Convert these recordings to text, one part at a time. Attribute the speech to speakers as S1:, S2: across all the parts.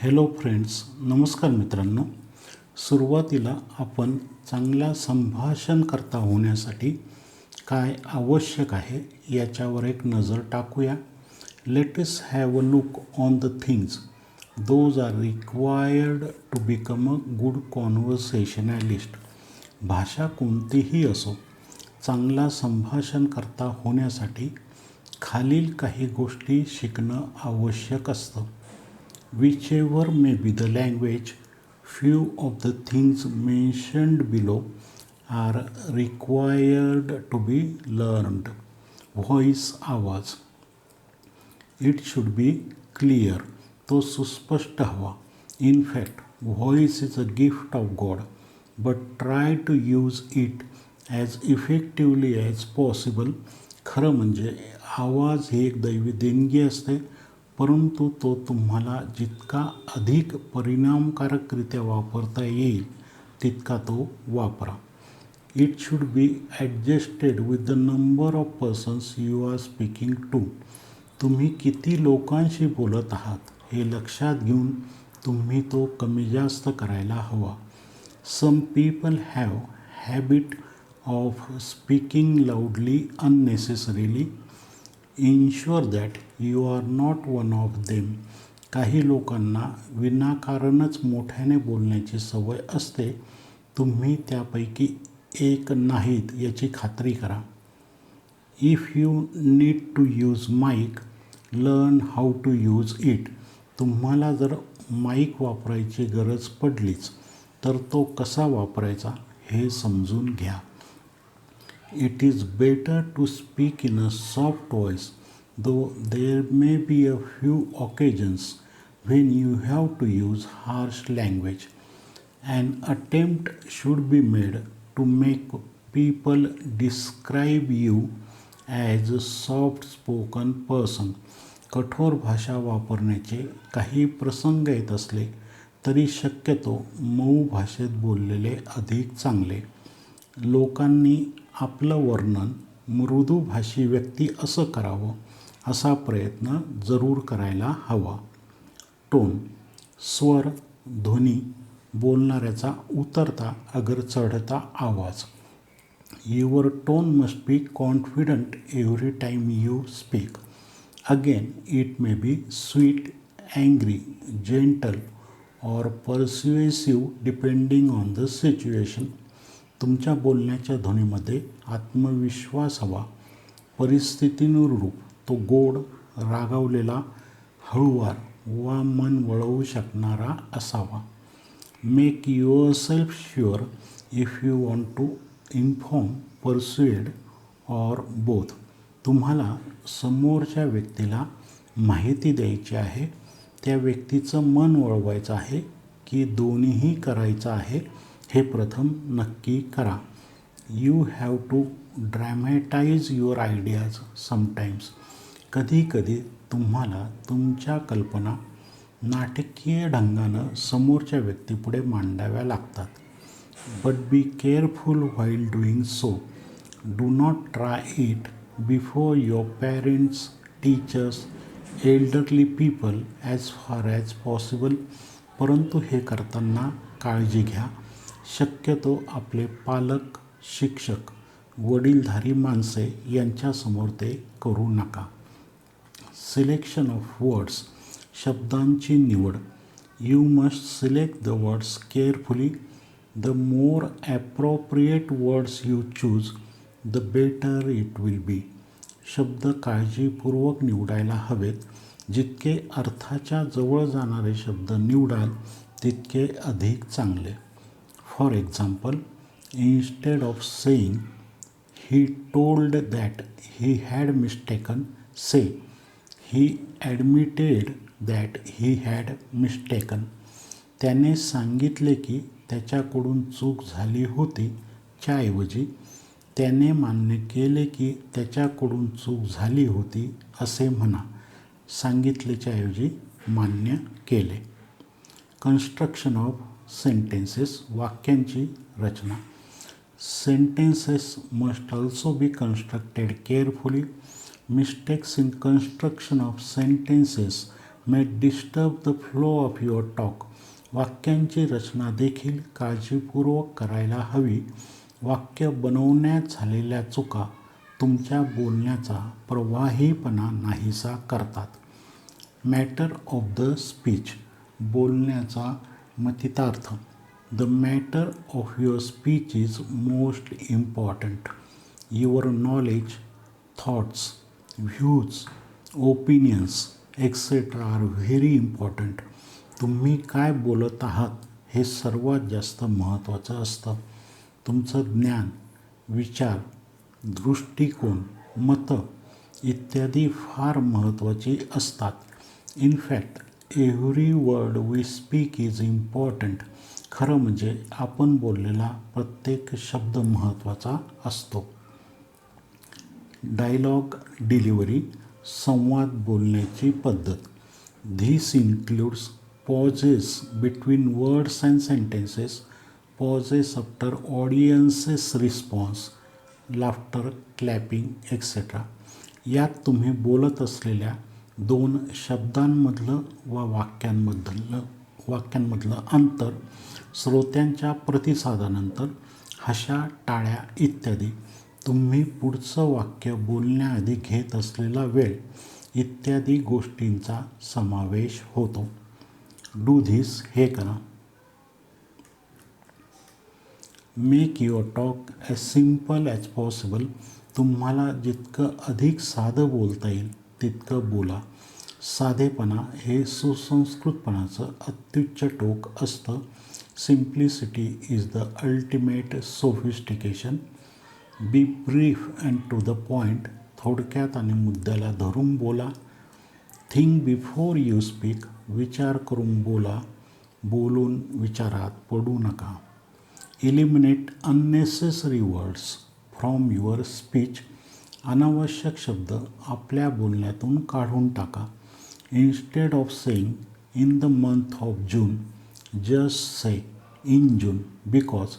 S1: Hello friends, नमस्कार मित्रांनो. सुरुवातीला आपण चांगला संभाषणकर्ता होण्यासाठी काय आवश्यक आहे याच्यावर एक नजर टाकूया. Let us have a look on the things those are required to become a good conversationalist. भाषा कोणतीही असो, चांगला संभाषणकर्ता होण्यासाठी खालील काही गोष्टी शिकणं आवश्यक असतं. Whichever may be the language, few of the things mentioned below are required to be learned. Voice आवाज. It should be clear. तो सुस्पष्ट हवा. In fact, voice is a gift of God, but try to use it as effectively as possible. खरं म्हणजे आवाज ही एक दैवी देणगी असते, परंतु तो तुम्हाला जितका अधिक परिणामकारकरित्या वापरता येईल तितका तो वापरा. It should be adjusted with the number of persons you are speaking to. तुम्ही किती लोकांशी बोलत आहात हे लक्षात घेऊन तुम्ही तो कमी जास्त करायला हवा. Some people have habit of speaking loudly unnecessarily. Ensure that you are not one of them. काही लोकांना विनाकारणच मोठ्याने बोलण्याची सवय असते. तुम्ही त्यापैकी एक नाहीत याची खात्री करा. If you need to use mic, learn how to use it. तुम्हाला जर माईक वापरायची गरज पडलीच तर तो कसा वापरायचा हे समजून घ्या. It is better to speak in a soft voice, though there may be a few occasions when you have to use harsh language. An attempt should be made to make people describe you as a soft-spoken person. कठोर भाषा वापरण्याचे काही प्रसंग येत असले तरी शक्यतो मऊ भाषेत बोललेले अधिक चांगले. लोकांनी आपलं वर्णन मृदूभाषी व्यक्ती असं करावं असा प्रयत्न जरूर करायला हवा. टोन, स्वर, ध्वनी, बोलणाऱ्याचा उतरता अगर चढता आवाज. Your tone must be confident every time you speak. Again it may be sweet, angry, gentle or persuasive depending on the situation. तुमच्या बोलण्याच्या ध्वनीमध्ये आत्मविश्वास हवा. परिस्थितीनुरूप तो गोड, रागावलेला, हळूवार वा मन वळवू शकणारा असावा. Make yourself sure if you want to inform, persuade or both. तुम्हाला समोरच्या व्यक्तीला माहिती द्यायची आहे, त्या व्यक्तीचं मन वळवायचं आहे की दोन्हीही करायचं आहे हे प्रथम नक्की करा. You have to dramatise your ideas sometimes. कधीकधी तुम्हाला तुमच्या कल्पना नाटकीय ढंगानं समोरच्या व्यक्तीपुढे मांडाव्या लागतात. But be careful while doing so. Do not try it before your parents, teachers, elderly people as far as possible. परंतु हे करताना काळजी घ्या, शक्यतो आपले पालक, शिक्षक, वडीलधारी माणसे यांच्यासमोर ते करू नका. सिलेक्शन ऑफ वर्ड्स, शब्दांची निवड. You must select the words carefully. The more appropriate words you choose, the better it will be. शब्द काळजीपूर्वक निवडायला हवेत. जितके अर्थाच्या जवळ जाणारे शब्द निवडाल तितके अधिक चांगले. For example, instead of saying he told that he had mistaken, say he admitted that he had mistaken. त्याने सांगितले की त्याच्याकडून चूक झाली होती च्या ऐवजी त्याने मान्य केले की त्याच्याकडून चूक झाली होती असे म्हणा. सांगितलेच्या ऐवजी मान्य केले. कन्स्ट्रक्शन ऑफ सेंटेन्सेस, वाक्यांची रचना. Sentences must also be constructed carefully. Mistakes in construction of sentences may disturb the flow of your talk. वाक्यांची रचना देखील काळजीपूर्वक करायला हवी. वाक्य बनवण्यात झालेल्या चुका तुमच्या बोलण्याचा प्रवाहीपणा नाहीसा करतात. Matter of the speech. बोलण्याचा मतितार्थ. The matter of your speech is most important. Your knowledge, thoughts, views, opinions etcetera are very important. तुम्ही काय बोलत आहात हे सर्वात जास्त महत्त्वाचं असतं. तुमचं ज्ञान, विचार, दृष्टिकोन, मतं इत्यादी फार महत्त्वाची असतात. In fact every word we speak is important. खरं म्हणजे आपण बोललेला प्रत्येक शब्द महत्त्वाचा असतो. Dialogue delivery. संवाद बोलण्याची पद्धत. This includes pauses between words and sentences, pauses after audiences response, laughter, clapping etcetera. यात तुम्ही बोलत असलेल्या दोन शब्दांमधलं व वाक्यांमधलं अंतर, श्रोत्यांच्या प्रतिसादानंतर हशा, टाळ्या इत्यादी, तुम्ही पुढचं वाक्य बोलण्याआधी घेत असलेला वेळ इत्यादी गोष्टींचा समावेश होतो. Do this. हे करा. Make your talk as simple as possible. तुम्हाला जितकं अधिक साधं बोलता येईल तितकं बोला. साधेपणा हे सुसंस्कृतपणाचं अत्युच्च टोक असतं. Simplicity is the ultimate sophistication. Be brief and to the point. थोडक्यात आणि मुद्द्याला धरून बोला. Think before you speak. विचार करून बोला. बोलून विचारात पडू नका. Eliminate unnecessary words from your speech. अनावश्यक शब्द आपल्या बोलण्यातून काढून टाका. Instead of saying in the month of June, just say in June because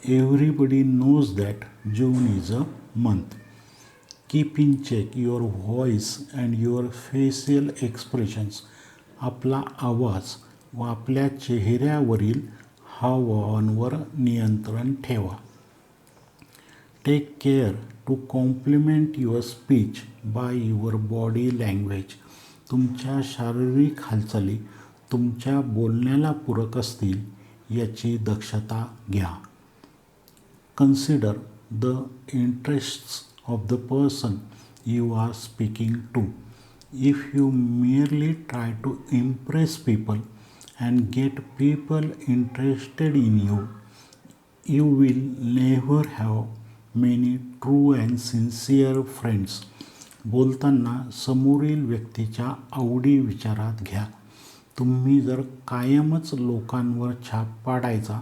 S1: everybody knows that June is a month. Keep in check your voice and your facial expressions. आपला आवाज व आपल्या चेहऱ्यावरील हावभावांवर नियंत्रण ठेवा. Take care to complement your speech by your body language. तुमच्या शारीरिक हालचाली तुमच्या बोलण्याला पूरक असतील याची दक्षता घ्या. Consider the interests of the person you are speaking to. If you merely try to impress people and get people interested in you, you will never have many true and sincere friends. बोलताना समोरील व्यक्तीच्या आवडी विचारात घ्या. तुम्ही जर कायमच लोकांवर छाप पाडायचा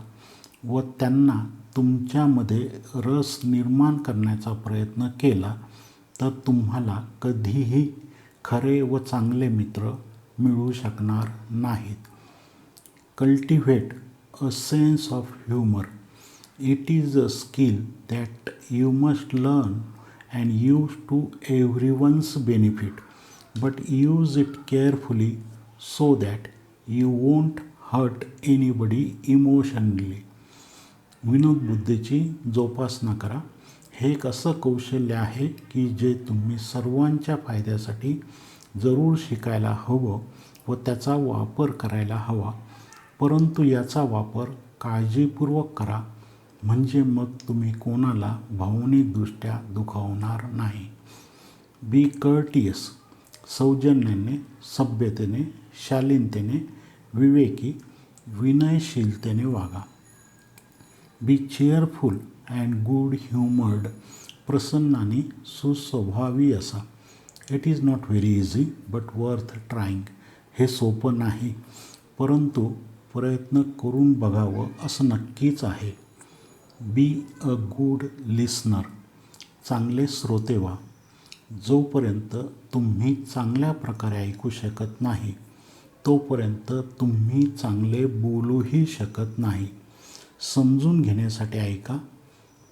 S1: व त्यांना तुमच्यामध्ये रस निर्माण करण्याचा प्रयत्न केला तर तुम्हाला कधीही खरे व चांगले मित्र मिळू शकणार नाहीत. Cultivate a sense of humour. It is a skill that you must learn and use to everyone's benefit, but use it carefully so that you won't hurt anybody emotionally. विनोद बुद्धीची जोपासना करा. हे एक असं कौशल्य आहे की जे तुम्ही सर्वांच्या फायद्यासाठी जरूर शिकायला हवं व त्याचा वापर करायला हवा. परंतु याचा वापर काळजीपूर्वक करा, म्हणजे मग तुम्ही कोणाला भावनिकदृष्ट्या दुखावणार नाही. बी कर्टियस. सौजन्याने, सभ्यतेने, शालीनतेने, विवेकी, विनयशीलतेने वागा. बी चेअरफुल अँड गुड ह्युमर्ड. प्रसन्न आणि सुस्वभावी असा. It is not very easy but worth trying. हे सोपं नाही, परंतु प्रयत्न करून बघावं असं नक्कीच आहे. Be a good listener. चांगले श्रोते व्हा. जोपर्यंत तुम्ही चांगल्या प्रकारे ऐकू शकत नाही तोपर्यंत तुम्ही चांगले बोलूही शकत नाही. समजून घेण्यासाठी ऐका,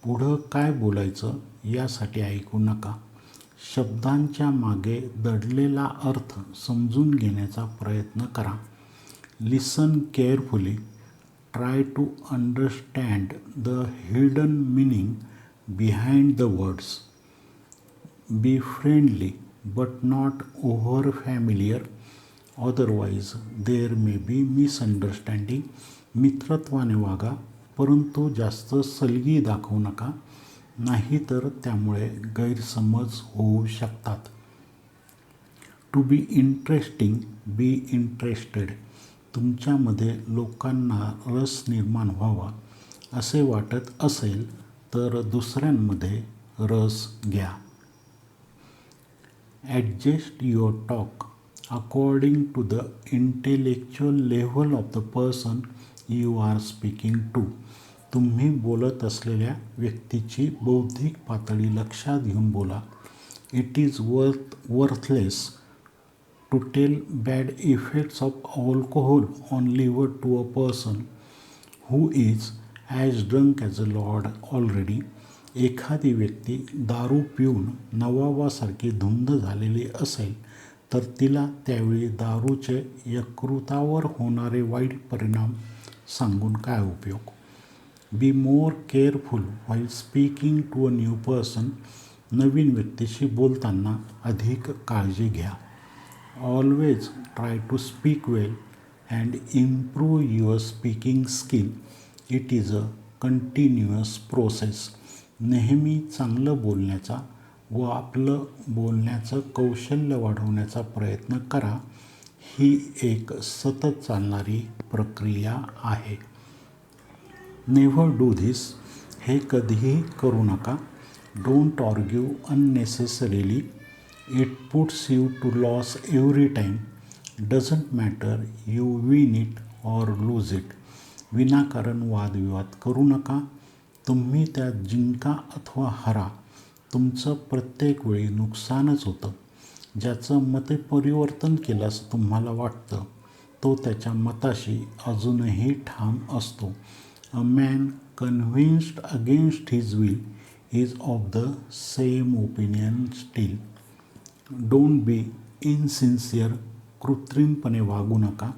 S1: पुढं काय बोलायचं यासाठी ऐकू नका. शब्दांच्या मागे दडलेला अर्थ समजून घेण्याचा प्रयत्न करा. Listen carefully. Try to understand the hidden meaning behind the words. Be friendly but not over familiar, otherwise there may be misunderstanding. मित्रत्वाने वागा, परंतु जास्त सलगी दाखवू नका, नाहीतर त्यामुळे गैरसमज होऊ शकतात. To be interesting, be interested. तुमच्यामध्ये लोकांना रस निर्माण व्हावा असे वाटत असेल तर दुसऱ्यांमध्ये रस घ्या. Adjust your talk according to the intellectual level of the person you are speaking to. तुम्ही बोलत असलेल्या व्यक्तीची बौद्धिक पातळी लक्षात घेऊन बोला. It is worthless to tell bad effects of alcohol on liver to a person who is as drunk as a lord already. एखादी व्यक्ती दारू पिऊन नवाबासारखी धुंद झालेली असेल तर तिला त्यावेळी दारूचे यकृतावर होणारे वाईट परिणाम सांगून काय उपयोग. Be more careful while speaking to a new person. नवीन व्यक्तीशी बोलताना अधिक काळजी घ्या. Always try to speak well and improve your speaking skill. It is a continuous process. नेहमी चांगलं बोलण्याचा व आपलं बोलण्याचं कौशल्य वाढवण्याचा प्रयत्न करा. ही एक सतत चालणारी प्रक्रिया आहे. Never do this. हे कधीही करू नका. Don't argue unnecessarily. It puts you to loss every time. Doesn't matter you win it or lose it. विनाकारण वादविवाद करू नका. तुम्ही त्यात जिंका अथवा हरा, तुमचं प्रत्येक वेळी नुकसानच होतं. ज्याचं मते परिवर्तन केलं असं तुम्हाला वाटतं तो त्याच्या मताशी अजूनही ठाम असतो. A man convinced against his will is of the same opinion still. Don't be insincere. कृत्रिमपणे वागू नका.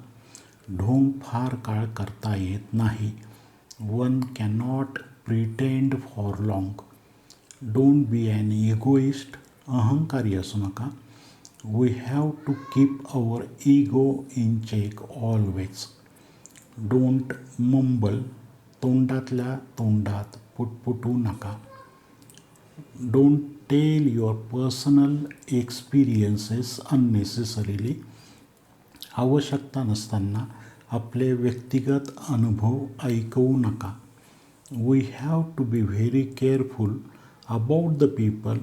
S1: ढोंग फार काळ करता येत नाही. One cannot pretend for long. Don't be an egoist. अहंकारी असू नका. We have to keep our ego in check always. Don't mumble. तोंडातल्या तोंडात पुटपुटू नका. Don't tell your personal experiences unnecessarily. आवश्यकता नसताना आपले व्यक्तिगत अनुभव ऐकवू नका. We have to be very careful about the people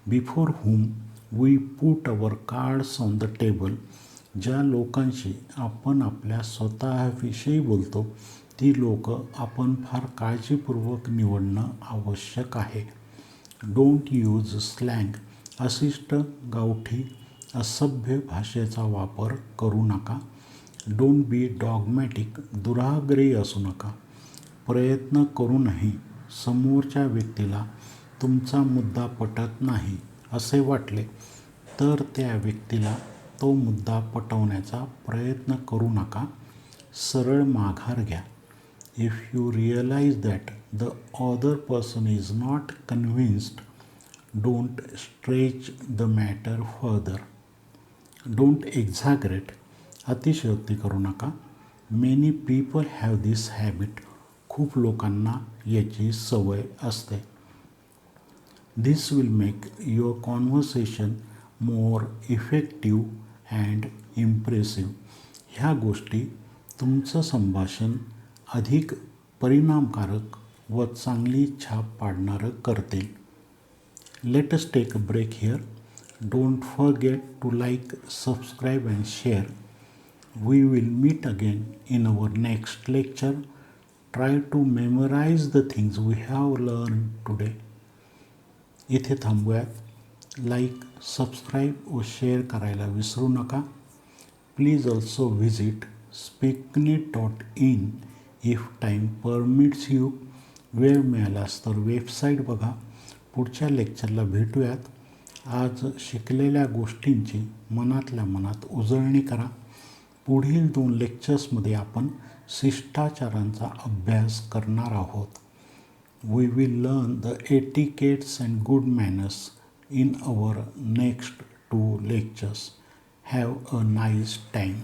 S1: before whom we put our cards on the table. ज्या लोकांशी आपण आपल्या स्वतःविषयी बोलतो ती लोक आपण फार काळजीपूर्वक निवडणं आवश्यक आहे. Don't use slang. अशिष्ट, गावठी, असभ्य भाषेचा वापर करू नका. Don't be डॉगमॅटिक. दुराग्रही असू नका. प्रयत्न करूनही समोरच्या व्यक्तीला तुमचा मुद्दा पटत नाही असे वाटले तर त्या व्यक्तीला तो मुद्दा पटवण्याचा प्रयत्न करू नका. सरळ माघार घ्या. If you realise that the other person is not convinced, don't stretch the matter further. Don't exaggerate. अतिशयोक्ती करू नका. Many people have this habit. खूप लोकांना याची सवय असते. This will make your conversation more effective and impressive. ह्या गोष्टी तुमचं संभाषण अधिक परिणामकारक व चांगली छाप पाडणारं करतील. Let us take a break here. Don't forget to like, subscribe and share. We will meet again in our next lecture. Try to memorize the things we have learned today. इथे थांबूयात. लाईक, सबस्क्राईब व share करायला विसरू नका. Please also visit speaknit.in if time permits you. वेळ मिळालास तर website बघा. पुढच्या लेक्चरला भेटूयात. आज शिकलेल्या गोष्टींची मनातल्या मनात उजळणी करा. पुढील 2 लेक्चर्समध्ये आपण शिष्टाचारांचा अभ्यास करणार आहोत. We will learn the etiquettes and good manners in our next 2 lectures. Have a nice time.